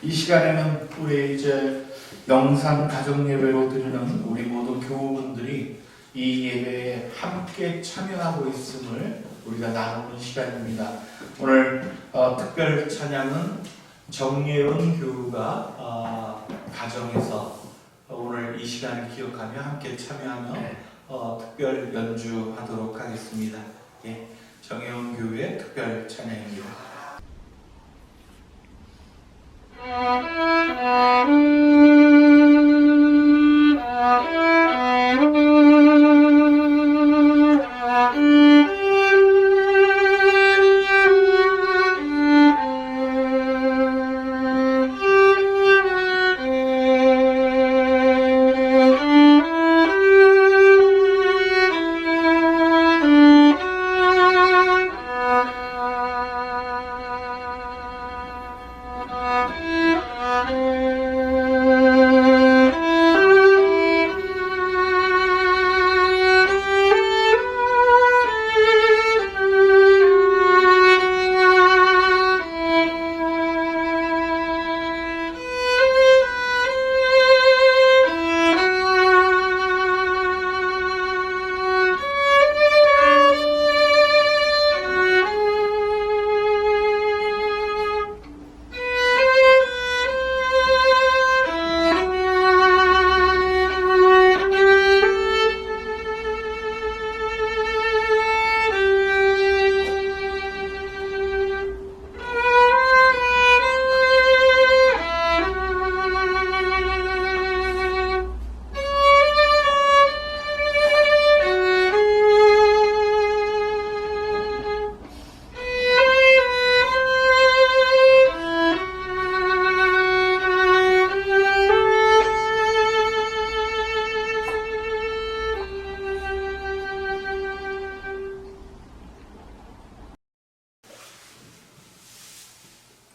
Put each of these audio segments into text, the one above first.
이 시간에는 우리 이제 영상 가정 예배로 드리는 우리 모든 교우분들이 이 예배에 함께 참여하고 있음을 우리가 나누는 시간입니다. 오늘 특별 찬양은 정예은 교우가 가정에서 오늘 이 시간을 기억하며 함께 참여하며 특별 연주하도록 하겠습니다. 예, 정예은 교우의 특별 찬양입니다.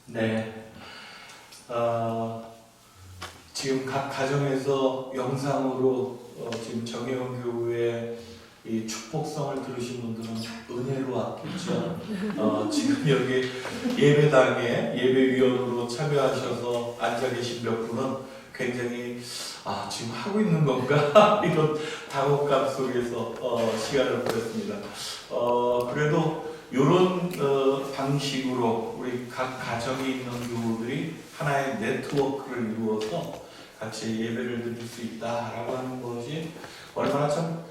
네, 지금 각 가정에서 영상으로 지금 정예은 교우의 이 축복성을 들으신 분들은 은혜로 왔겠죠. 지금 여기 예배당에 예배위원으로 참여하셔서 앉아 계신 몇 분은 굉장히 지금 하고 있는 건가 이런 당혹감 속에서 시간을 보냈습니다. 그래도 이런 방식으로 우리 각 가정에 있는 교우들이 하나의 네트워크를 이루어서 같이 예배를 드릴 수 있다라고 하는 것이 얼마나 참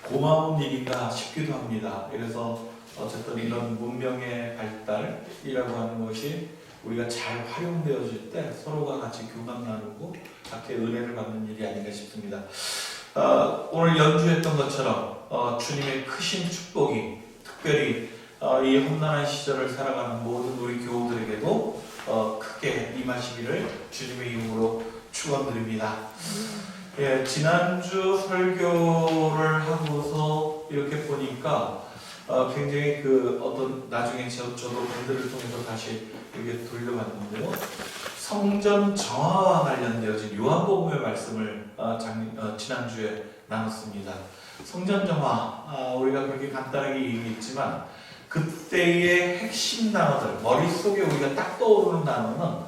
고마운 일인가 싶기도 합니다. 그래서 어쨌든 이런 문명의 발달이라고 하는 것이 우리가 잘 활용되어질 때 서로가 같이 교감 나누고 각자의 은혜를 받는 일이 아닌가 싶습니다. 오늘 연주했던 것처럼 주님의 크신 축복이 특별히 이 험난한 시절을 살아가는 모든 우리 교우들에게도 크게 임하시기를 주님의 이름으로 축원드립니다. 예, 지난주 설교를 하고서 이렇게 보니까 굉장히 어떤 나중에 저도 밴드를 통해서 다시 이렇게 돌려봤는데요. 성전 정화와 관련되어진 요한복음의 말씀을 지난주에 나눴습니다. 성전 정화, 우리가 그렇게 간단하게 얘기했지만 그때의 핵심 단어들, 머릿속에 우리가 딱 떠오르는 단어는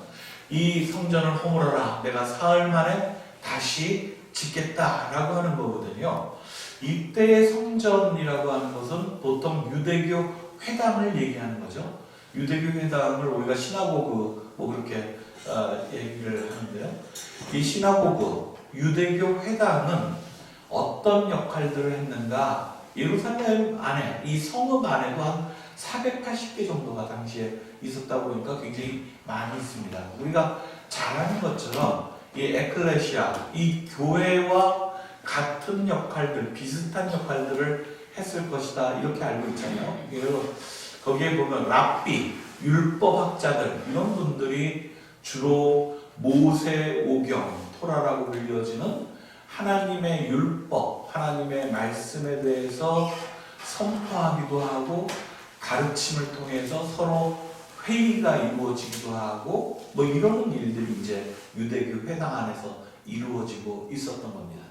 이 성전을 허물어라, 내가 사흘 만에 다시 짓겠다라고 하는 거거든요. 이때의 성전이라고 하는 것은 보통 유대교 회당을 얘기하는 거죠. 유대교 회당을 우리가 시나고그 그렇게 얘기를 하는데요. 이 시나고그, 유대교 회당은 어떤 역할들을 했는가? 예루살렘 안에, 이 성읍 안에도 한 480개 정도가 당시에 있었다고 보니까 굉장히 많이 있습니다. 우리가 잘 아는 것처럼 이 에클레시아, 이 교회와 같은 역할들, 비슷한 역할들을 했을 것이다 이렇게 알고 있잖아요. 그래서 거기에 보면 랍비, 율법학자들 이런 분들이 주로 모세오경, 토라라고 불려지는 하나님의 율법, 하나님의 말씀에 대해서 선포하기도 하고 가르침을 통해서 서로 회의가 이루어지기도 하고 이런 일들이 이제 유대교 회당 안에서 이루어지고 있었던 겁니다.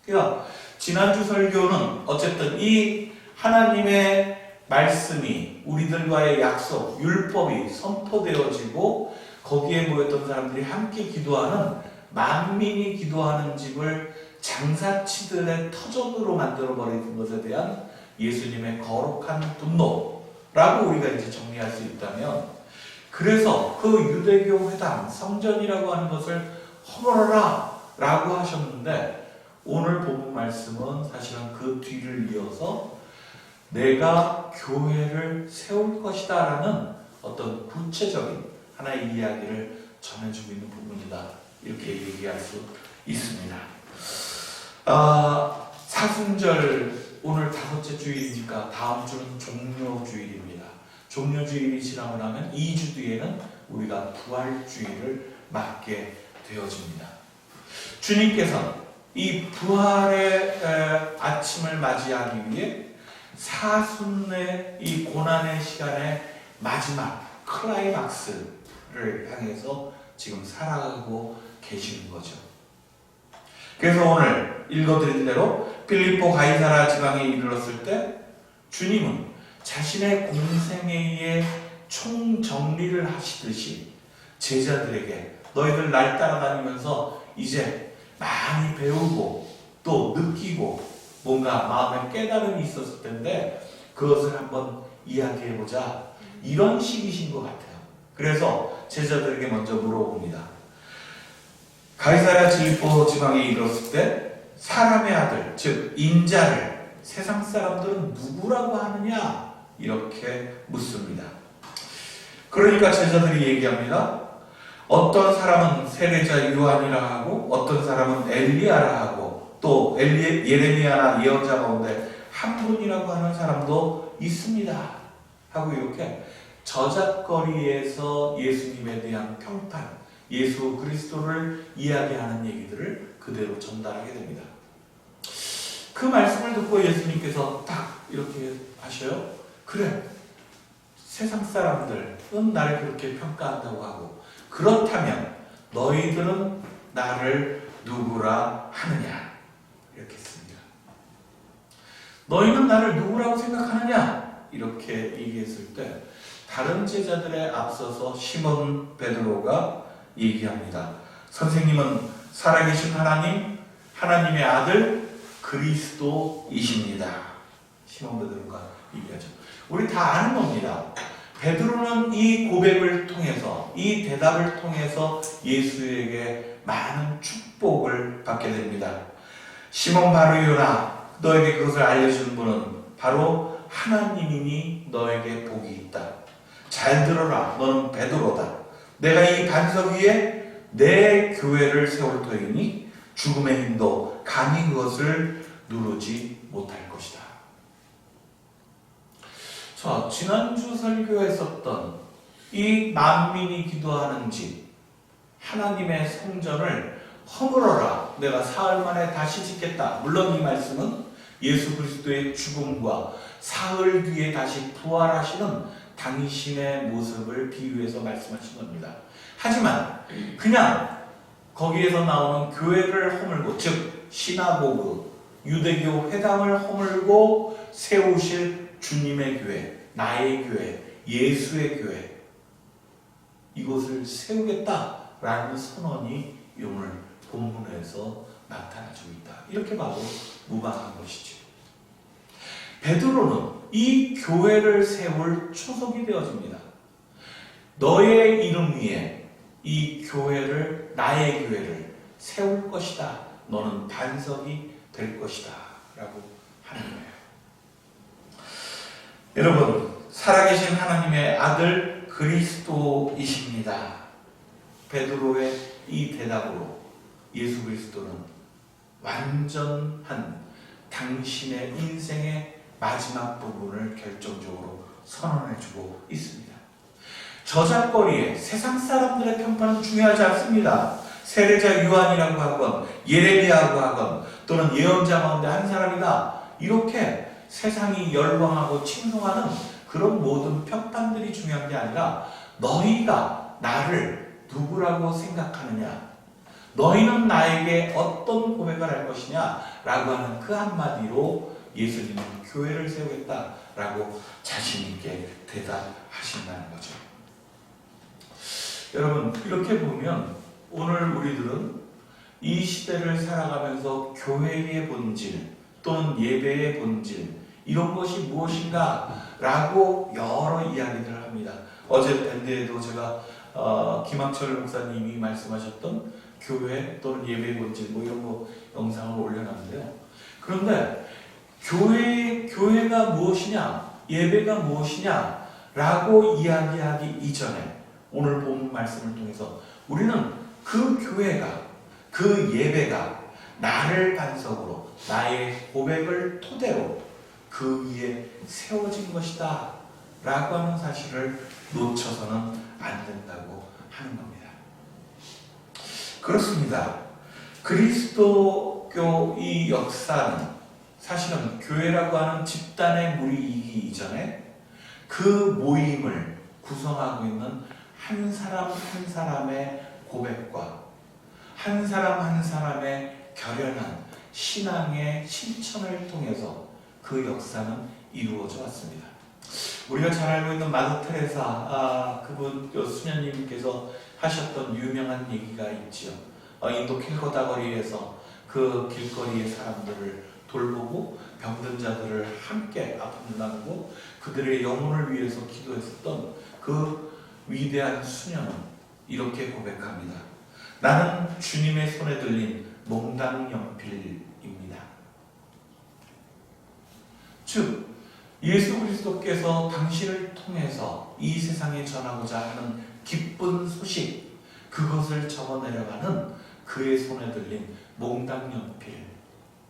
그러니까 지난주 설교는 어쨌든 이 하나님의 말씀이 우리들과의 약속, 율법이 선포되어지고 거기에 모였던 사람들이 함께 기도하는 만민이 기도하는 집을 장사치들의 터전으로 만들어버리는 것에 대한 예수님의 거룩한 분노라고 우리가 이제 정리할 수 있다면, 그래서 그 유대교 회당 성전이라고 하는 것을 허물어라 라고 하셨는데, 오늘 본문 말씀은 사실은 그 뒤를 이어서 내가 교회를 세울 것이다 라는 어떤 구체적인 하나의 이야기를 전해주고 있는 부분이다, 이렇게 얘기할 수 있습니다. 사순절 오늘 5째 주일이니까 다음 주는 종료주일입니다. 종료주일이 지나고 나면 2주 뒤에는 우리가 부활주일을 맞게 되어집니다. 주님께서는 이 부활의 아침을 맞이하기 위해 사순의 이 고난의 시간의 마지막 클라이막스를 향해서 지금 살아가고 계시는 거죠. 그래서 오늘 읽어드린 대로 빌립보 가이사라 지방에 이르렀을 때 주님은 자신의 공생애의 총정리를 하시듯이 제자들에게 너희들 날 따라다니면서 이제 많이 배우고 또 느끼고 뭔가 마음에 깨달음이 있었을 텐데 그것을 한번 이야기해보자, 이런 식이신 것 같아요. 그래서 제자들에게 먼저 물어봅니다. 가이사랴 빌립보 지방에 이르렀을 때 사람의 아들, 즉 인자를 세상 사람들은 누구라고 하느냐, 이렇게 묻습니다. 그러니까 제자들이 얘기합니다. 어떤 사람은 세례자 요한이라 하고, 어떤 사람은 엘리야라 하고, 또 예레미야나 예언자 가운데 한 분이라고 하는 사람도 있습니다 하고, 이렇게 저잣거리에서 예수님에 대한 평판, 예수 그리스도를 이야기하는 얘기들을 그대로 전달하게 됩니다. 그 말씀을 듣고 예수님께서 딱 이렇게 하셔요. 그래, 세상 사람들은 나를 그렇게 평가한다고 하고, 그렇다면 너희들은 나를 누구라 하느냐, 이렇게 했습니다. 너희는 나를 누구라고 생각하느냐, 이렇게 얘기했을 때 다른 제자들에 앞서서 시몬 베드로가 얘기합니다. 선생님은 살아계신 하나님, 하나님의 아들 그리스도이십니다. 시몬 베드로가 얘기하죠. 우리 다 아는 겁니다. 베드로는 이 고백을 통해서, 이 대답을 통해서 예수에게 많은 축복을 받게 됩니다. 시몬 바르요나, 너에게 그것을 알려준 분은 바로 하나님이니 너에게 복이 있다. 잘 들어라, 너는 베드로다. 내가 이 반석 위에 내 교회를 세울 터이니 죽음의 힘도 감히 그것을 누르지 못할 것이다. 자, 지난주 설교에 썼던 이 만민이 기도하는 집, 하나님의 성전을 허물어라, 내가 사흘 만에 다시 짓겠다. 물론 이 말씀은 예수 그리스도의 죽음과 사흘 뒤에 다시 부활하시는 당신의 모습을 비유해서 말씀하신 겁니다. 하지만 그냥 거기에서 나오는 교회를 허물고, 즉 시나고그, 유대교 회당을 허물고 세우실 주님의 교회, 나의 교회, 예수의 교회, 이곳을 세우겠다라는 선언이 오늘 본문에서 나타나주고 있다. 이렇게 봐도 무방한 것이죠. 베드로는 이 교회를 세울 초석이 되어집니다. 너의 이름 위에 이 교회를, 나의 교회를 세울 것이다. 너는 반석이 될 것이다. 라고 하는 거예요. 여러분, 살아계신 하나님의 아들 그리스도이십니다. 베드로의 이 대답으로 예수 그리스도는 완전한 당신의 인생의 마지막 부분을 결정적으로 선언해주고 있습니다. 저잣거리에 세상 사람들의 평판은 중요하지 않습니다. 세례자 요한이라고 하건 예레미야라고 하건 또는 예언자 가운데 한 사람이다, 이렇게 세상이 열광하고 칭송하는 그런 모든 평판들이 중요한 게 아니라 너희가 나를 누구라고 생각하느냐, 너희는 나에게 어떤 고백을 할 것이냐 라고 하는 그 한마디로 예수님은 교회를 세우겠다라고 자신 있게 대답하신다는 거죠. 여러분, 이렇게 보면 오늘 우리들은 이 시대를 살아가면서 교회의 본질 또는 예배의 본질, 이런 것이 무엇인가 라고 여러 이야기들을 합니다. 어제 밴드에도 제가 김학철 목사님이 말씀하셨던 교회 또는 예배의 본질 이런 거 영상을 올려놨는데요. 그런데 교회가 무엇이냐, 예배가 무엇이냐 라고 이야기하기 이전에 오늘 본 말씀을 통해서 우리는 그 교회가, 그 예배가 나를 반석으로, 나의 고백을 토대로 그 위에 세워진 것이다 라고 하는 사실을 놓쳐서는 안 된다고 하는 겁니다. 그렇습니다. 그리스도교 이 역사는 사실은 교회라고 하는 집단의 무리이기 이전에 그 모임을 구성하고 있는 한 사람 한 사람의 고백과 한 사람 한 사람의 결연한 신앙의 실천을 통해서 그 역사는 이루어져 왔습니다. 우리가 잘 알고 있는 마더 테레사, 그분 수녀님께서 하셨던 유명한 얘기가 있지요. 인도 캘커타 거리에서 그 길거리의 사람들을 돌보고 병든 자들을 함께 아픔을 나누고 그들의 영혼을 위해서 기도했었던 그 위대한 수녀는 이렇게 고백합니다. 나는 주님의 손에 들린 몽당 연필입니다. 즉 예수 그리스도께서 당신을 통해서 이 세상에 전하고자 하는 기쁜 소식, 그것을 적어내려가는 그의 손에 들린 몽당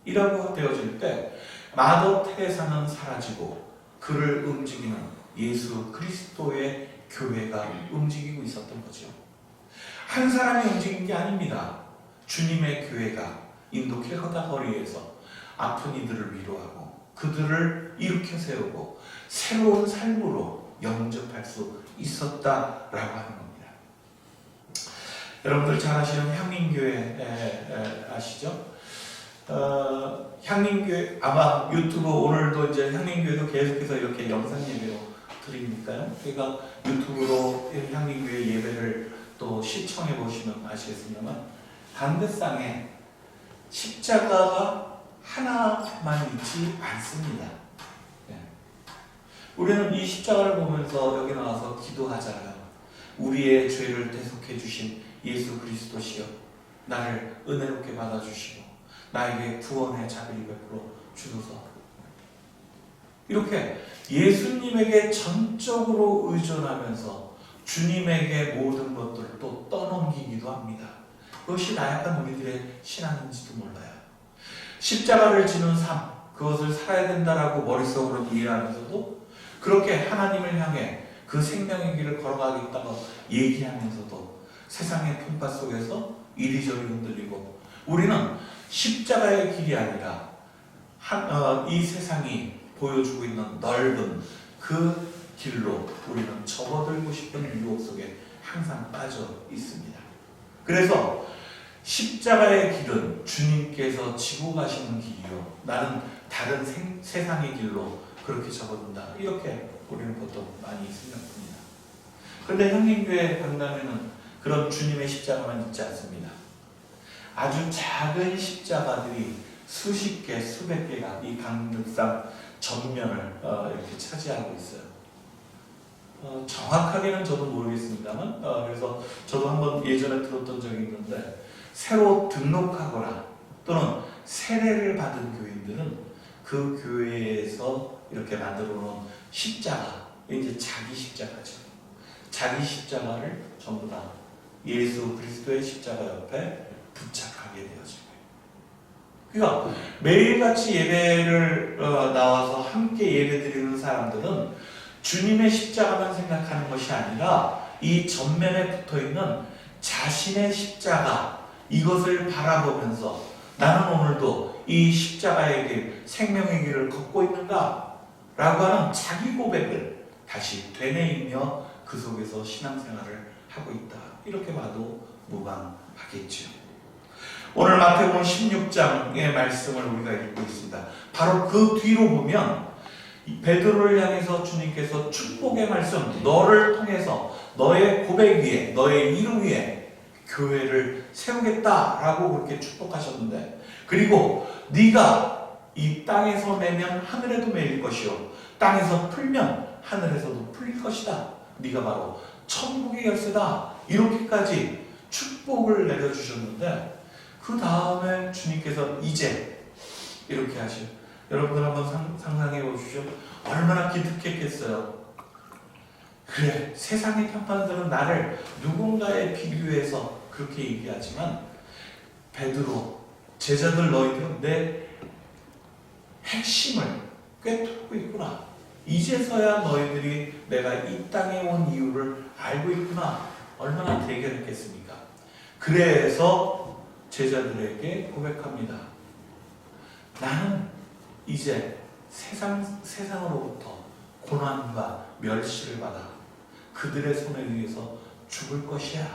연필이라고 되어질 때 마더 테레사는 사라지고 그를 움직이는 예수 그리스도의 교회가 움직이고 있었던 거죠. 한 사람이 움직인 게 아닙니다. 주님의 교회가 인도 캘커타 거리에서 아픈 이들을 위로하고 그들을 일으켜 세우고 새로운 삶으로 영접할 수 있었다라고 하는 겁니다. 여러분들 잘 아시는 향림교회 아시죠? 향림교회 아마 유튜브 오늘도 이제 향림교회도 계속해서 이렇게 영상 예배로 드리니까요. 그러니까 유튜브로 향림교회 예배를 또 시청해 보시면 아시겠습니다만 가운데상에 십자가가 하나만 있지 않습니다. 네. 우리는 이 십자가를 보면서 여기 나와서 기도하잖아요. 우리의 죄를 대속해 주신 예수 그리스도시여, 나를 은혜롭게 받아주시고 나에게 구원의 자비를 베풀어 주소서. 이렇게 예수님에게 전적으로 의존하면서 주님에게 모든 것들을 또 떠넘기기도 합니다. 그것이 나약한 우리들의 신앙인지도 몰라요. 십자가를 지는 삶, 그것을 살아야 된다라고 머릿속으로 이해하면서도 그렇게 하나님을 향해 그 생명의 길을 걸어가겠다고 얘기하면서도 세상의 풍파 속에서 이리저리 흔들리고 우리는 십자가의 길이 아니라 이 세상이 보여주고 있는 넓은 그 길로 우리는 접어들고 싶은 유혹 속에 항상 빠져 있습니다. 그래서 십자가의 길은 주님께서 지고 가시는 길이요, 나는 다른 세상의 길로 그렇게 접어든다, 이렇게 우리는 보통 많이 생각합니다. 그런데 향림교회 강단에는 그런 주님의 십자가만 있지 않습니다. 아주 작은 십자가들이 수십 개, 수백 개가 이 강릉상 전면을 이렇게 차지하고 있어요. 정확하게는 저도 모르겠습니다만 그래서 저도 한번 예전에 들었던 적이 있는데 새로 등록하거나 또는 세례를 받은 교인들은 그 교회에서 이렇게 만들어 놓은 십자가, 이제 자기 십자가죠. 자기 십자가를 전부 다 예수 그리스도의 십자가 옆에 부착하게 되어진 거예요. 그러니까 매일같이 예배를 나와서 함께 예배드리는 사람들은 주님의 십자가만 생각하는 것이 아니라 이 전면에 붙어있는 자신의 십자가, 이것을 바라보면서 나는 오늘도 이 십자가의 길, 생명의 길을 걷고 있는가? 라고 하는 자기 고백을 다시 되뇌이며 그 속에서 신앙생활을 하고 있다, 이렇게 봐도 무방하겠죠. 오늘 마태복음 16장의 말씀을 우리가 읽고 있습니다. 바로 그 뒤로 보면 이 베드로를 향해서 주님께서 축복의 말씀, 너를 통해서 너의 고백 위에, 너의 이름 위에 교회를 세우겠다라고 그렇게 축복하셨는데, 그리고 네가 이 땅에서 매면 하늘에도 매일 것이요 땅에서 풀면 하늘에서도 풀릴 것이다. 네가 바로 천국의 열쇠다. 이렇게까지 축복을 내려주셨는데, 그 다음에 주님께서 이제 이렇게 하시오. 여러분들 한번 상상해 보십시오. 얼마나 기특했겠어요. 그래, 세상의 평판들은 나를 누군가에 비교해서 그렇게 얘기하지만, 베드로, 제자들 너희들은 내 핵심을 꿰뚫고 있구나. 이제서야 너희들이 내가 이 땅에 온 이유를 알고 있구나. 얼마나 대견했겠습니까? 그래서 제자들에게 고백합니다. 나는 이제 세상으로부터 고난과 멸시를 받아 그들의 손에 의해서 죽을 것이야.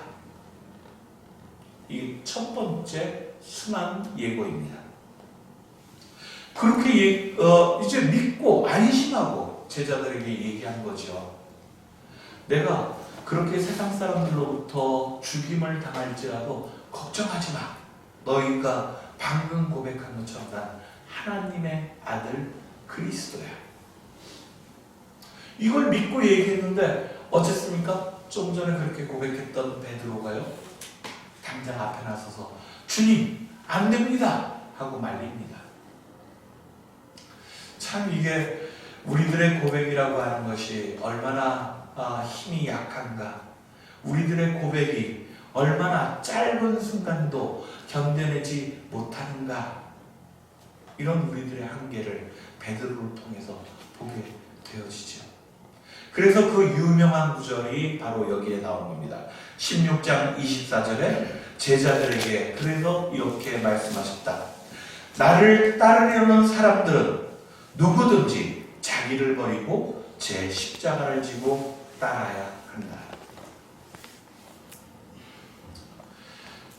이게 첫 번째 순환 예고입니다. 그렇게 이제 믿고 안심하고 제자들에게 얘기한 거죠. 내가 그렇게 세상 사람들로부터 죽임을 당할지라도 걱정하지 마. 너희가 방금 고백한 것처럼 난 하나님의 아들 그리스도야. 이걸 믿고 얘기했는데 어쨌습니까? 좀 전에 그렇게 고백했던 베드로가요, 당장 앞에 나서서 주님 안 됩니다 하고 말립니다. 참 이게 우리들의 고백이라고 하는 것이 얼마나 힘이 약한가, 우리들의 고백이 얼마나 짧은 순간도 견뎌내지 못하는가, 이런 우리들의 한계를 베드로를 통해서 보게 되어지죠. 그래서 그 유명한 구절이 바로 여기에 나온 겁니다. 16장 24절에 제자들에게 그래서 이렇게 말씀하셨다. 나를 따르려는 사람들은 누구든지 자기를 버리고 제 십자가를 지고 따라야 한다.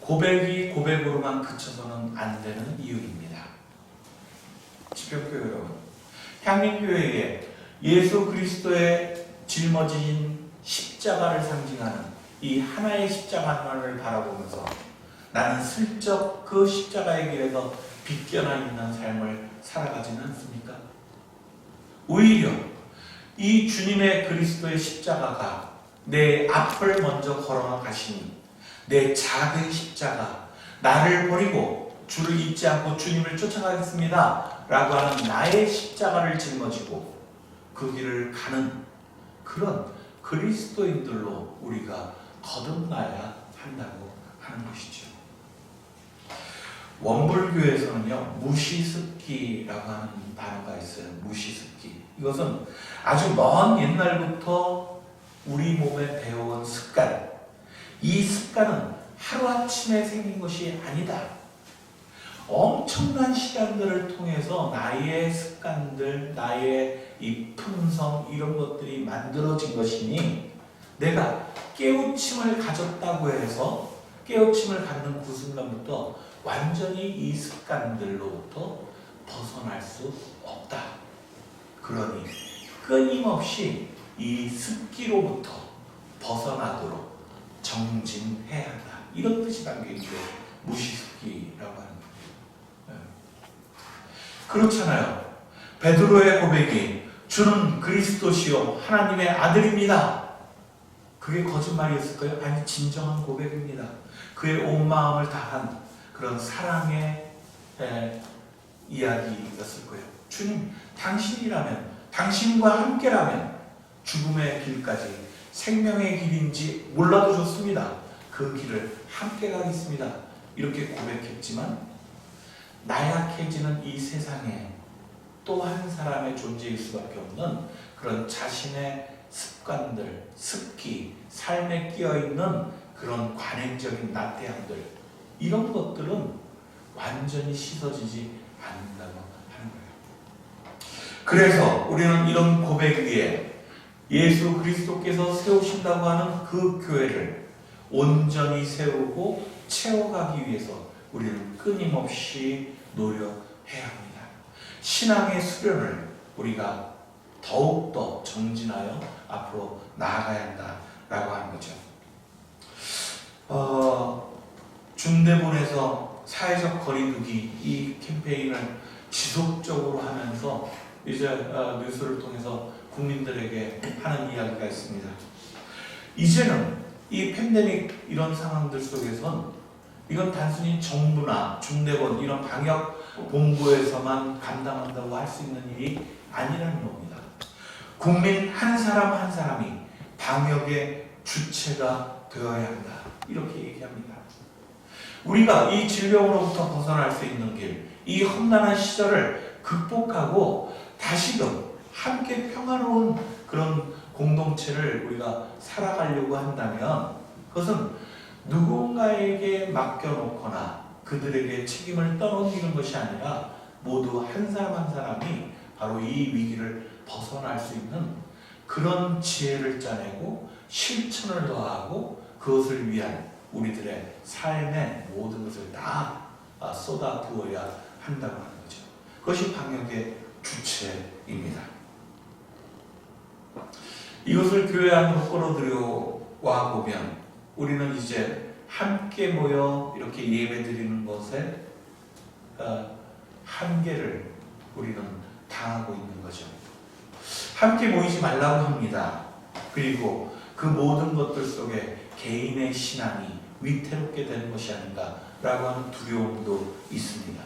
고백이 고백으로만 그쳐서는 안 되는 이유입니다. 집회교회 여러분, 향림교회에 예수 그리스도의 짊어진 십자가를 상징하는 이 하나의 십자가만을 바라보면서 나는 슬쩍 그 십자가의 길에서 비껴나 있는 삶을 살아가지는 않습니까? 오히려 이 주님의 그리스도의 십자가가 내 앞을 먼저 걸어가시니 내 작은 십자가, 나를 버리고 주를 잊지 않고 주님을 쫓아가겠습니다 라고 하는 나의 십자가를 짊어지고 그 길을 가는 그런 그리스도인들로 우리가 거듭나야 한다고 하는 것이죠. 원불교에서는요, 무시습기라고 하는 단어가 있어요. 무시습기. 이것은 아주 먼 옛날부터 우리 몸에 배워온 습관, 이 습관은 하루아침에 생긴 것이 아니다. 엄청난 시간들을 통해서 나의 습관들, 나의 이 품성, 이런 것들이 만들어진 것이니 내가 깨우침을 가졌다고 해서 깨우침을 갖는 그 순간부터 완전히 이 습관들로부터 벗어날 수 없다. 그러니 끊임없이 이 습기로부터 벗어나도록 정진해야 한다. 이런 뜻이 담겨있죠. 무시습기라고 하는 거예요. 그렇잖아요. 베드로의 고백이 주는 그리스도시요 하나님의 아들입니다. 그게 거짓말이었을까요? 아니, 진정한 고백입니다. 그의 온 마음을 다한 그런 사랑의 이야기였을 거예요. 주님, 당신이라면, 당신과 함께라면 죽음의 길까지 생명의 길인지 몰라도 좋습니다. 그 길을 함께 가겠습니다. 이렇게 고백했지만 나약해지는 이 세상에 또 한 사람의 존재일 수밖에 없는 그런 자신의 습관들, 습기, 삶에 끼어있는 그런 관행적인 나태함들, 이런 것들은 완전히 씻어지지 않는다고 하는 거예요. 그래서 우리는 이런 고백 위에 예수 그리스도께서 세우신다고 하는 그 교회를 온전히 세우고 채워가기 위해서 우리는 끊임없이 노력해야 합니다. 신앙의 수련을 우리가 더욱더 정진하여 앞으로 나아가야 한다라고 하는 거죠. 중대본에서 사회적 거리두기 이 캠페인을 지속적으로 하면서 이제 뉴스를 통해서 국민들에게 하는 이야기가 있습니다. 이제는 이 팬데믹 이런 상황들 속에선 이건 단순히 정부나 중대본 이런 방역 본부에서만 감당한다고 할 수 있는 일이 아니라는 겁니다. 국민 한 사람 한 사람이 방역의 주체가 되어야 한다. 이렇게 얘기합니다. 우리가 이 질병으로부터 벗어날 수 있는 길, 이 험난한 시절을 극복하고 다시금 함께 평화로운 그런 공동체를 우리가 살아가려고 한다면 그것은 누군가에게 맡겨놓거나 그들에게 책임을 떠넘기는 것이 아니라 모두 한 사람 한 사람이 바로 이 위기를 벗어날 수 있는 그런 지혜를 짜내고 실천을 더하고 그것을 위한 우리들의 삶의 모든 것을 다 쏟아부어야 한다고 하는 거죠. 그것이 방역의 주체입니다. 이것을 교회 안으로 끌어들여와 보면 우리는 이제 함께 모여 이렇게 예배드리는 것에 한계를 우리는 당하고 있는 거죠. 함께 모이지 말라고 합니다. 그리고 그 모든 것들 속에 개인의 신앙이 위태롭게 되는 것이 아닌가라고 하는 두려움도 있습니다.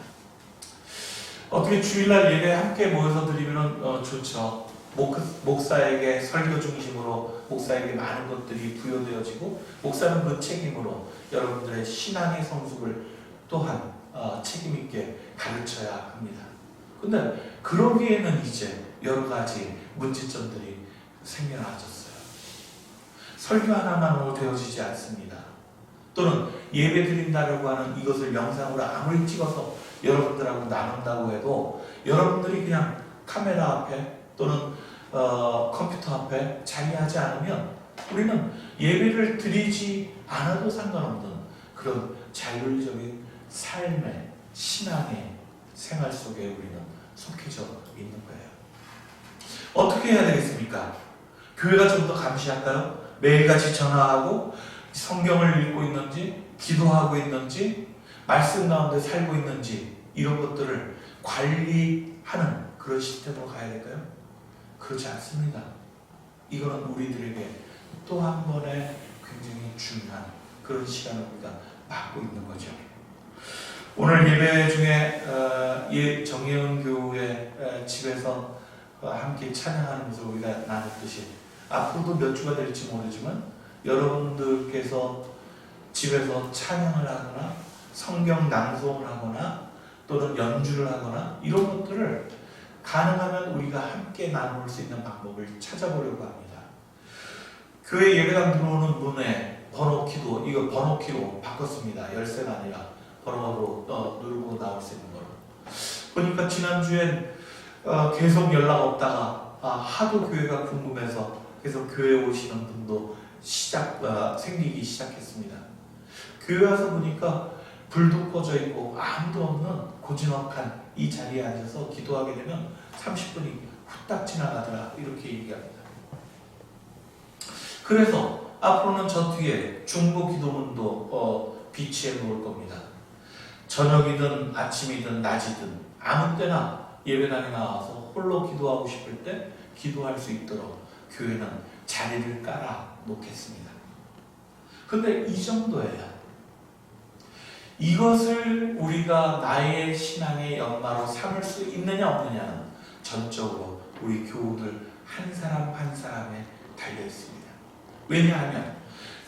어떻게 주일날 예배 함께 모여서 드리면 좋죠. 목사에게 설교 중심으로 목사에게 많은 것들이 부여되어지고 목사는 그 책임으로 여러분들의 신앙의 성숙을 또한 책임있게 가르쳐야 합니다. 근데 그러기에는 이제 여러 가지 문제점들이 생겨나졌어요. 설교 하나만으로 되어지지 않습니다. 또는 예배 드린다라고 하는 이것을 영상으로 아무리 찍어서 여러분들하고 나눈다고 해도 여러분들이 그냥 카메라 앞에 또는 컴퓨터 앞에 자리하지 않으면 우리는 예배를 드리지 않아도 상관없는 그런 자율적인 삶의 신앙의 생활 속에 우리는 속해져 있는 거예요. 어떻게 해야 되겠습니까? 교회가 좀 더 감시할까요? 매일같이 전화하고 성경을 읽고 있는지, 기도하고 있는지, 말씀 가운데 살고 있는지 이런 것들을 관리하는 그런 시스템으로 가야 될까요? 그렇지 않습니다. 이거는 우리들에게 또 한 번의 굉장히 중요한 그런 시간을 우리가 맞고 있는 거죠. 오늘 예배 중에 정예은 교우의 집에서 함께 찬양하는 것을 우리가 나눴듯이 앞으로도 몇 주가 될지 모르지만 여러분들께서 집에서 찬양을 하거나 성경 낭송을 하거나 또는 연주를 하거나 이런 것들을 가능하면 우리가 함께 나눌 수 있는 방법을 찾아보려고 합니다. 교회 예배당 들어오는 문에 번호키도 이거 번호키로 바꿨습니다. 열쇠가 아니라 번호로 누르고 나올 수 있는 거로. 보니까 지난주엔 계속 연락 없다가 하도 교회가 궁금해서 그래서 교회 오시는 분도 생기기 시작했습니다. 교회 와서 보니까 불도 꺼져 있고 아무도 없는 고즈넉한 이 자리에 앉아서 기도하게 되면 30분이 후딱 지나가더라 이렇게 얘기합니다. 그래서 앞으로는 저 뒤에 중보 기도문도 비치해 놓을 겁니다. 저녁이든 아침이든 낮이든 아무 때나 예배당에 나와서 홀로 기도하고 싶을 때 기도할 수 있도록 교회는 자리를 깔아 놓겠습니다. 근데 이 정도예요. 이것을 우리가 나의 신앙의 연마로 삼을 수 있느냐 없느냐는 전적으로 우리 교우들 한 사람 한 사람에 달려 있습니다. 왜냐하면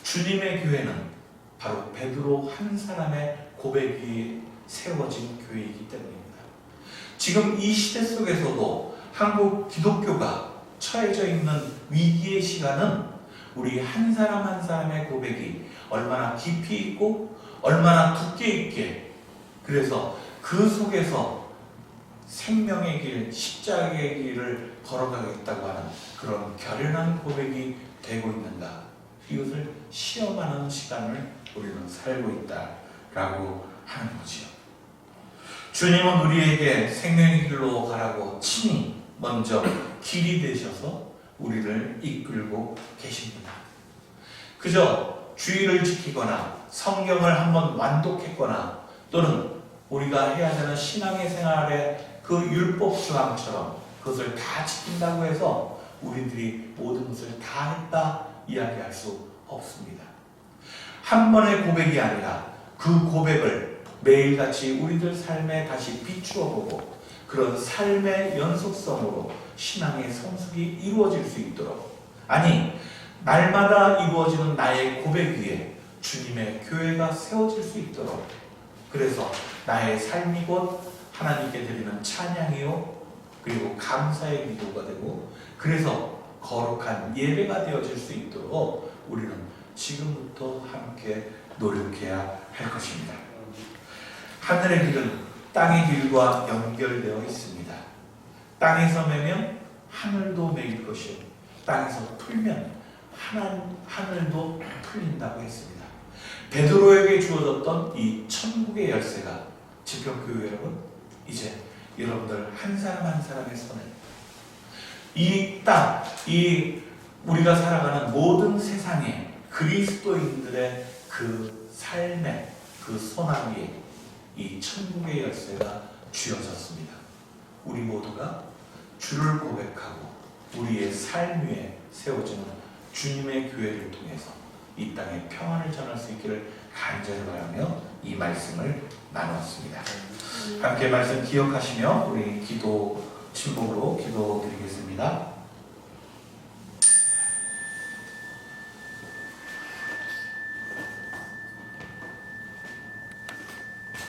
주님의 교회는 바로 베드로 한 사람의 고백이 세워진 교회이기 때문입니다. 지금 이 시대 속에서도 한국 기독교가 처해져 있는 위기의 시간은 우리 한 사람 한 사람의 고백이 얼마나 깊이 있고 얼마나 두께 있게 그래서 그 속에서 생명의 길, 십자가의 길을 걸어가겠다고 하는 그런 결연한 고백이 되고 있는가 이것을 시험하는 시간을 우리는 살고 있다라고 하는 거지요. 주님은 우리에게 생명의 길로 가라고 친히 먼저 길이 되셔서 우리를 이끌고 계십니다. 그저 주의를 지키거나 성경을 한번 완독했거나 또는 우리가 해야 되는 신앙의 생활의 그 율법 조항처럼 그것을 다 지킨다고 해서 우리들이 모든 것을 다 했다 이야기할 수 없습니다. 한 번의 고백이 아니라 그 고백을 매일같이 우리들 삶에 다시 비추어 보고 그런 삶의 연속성으로 신앙의 성숙이 이루어질 수 있도록, 아니 날마다 이루어지는 나의 고백 위에 주님의 교회가 세워질 수 있도록, 그래서 나의 삶이 곧 하나님께 드리는 찬양이요 그리고 감사의 기도가 되고 그래서 거룩한 예배가 되어질 수 있도록 우리는 지금부터 함께 노력해야 할 것입니다. 하늘의 길은 땅의 길과 연결되어 있습니다. 땅에서 매면 하늘도 매일 것이요 땅에서 풀면 하늘도 풀린다고 했습니다. 베드로에게 주어졌던 이 천국의 열쇠가 지평교회 여러분, 이제 여러분들 한 사람 한 사람의 손에 이 땅, 이 우리가 살아가는 모든 세상에 그리스도인들의 그 삶의 그 손안 위에 이 천국의 열쇠가 쥐어졌습니다. 우리 모두가 주를 고백하고 우리의 삶 위에 세워지는 주님의 교회를 통해서 이 땅에 평안을 전할 수 있기를 간절히 바라며 이 말씀을 나누었습니다. 함께 말씀 기억하시며 우리 기도 침묵으로 기도드리겠습니다.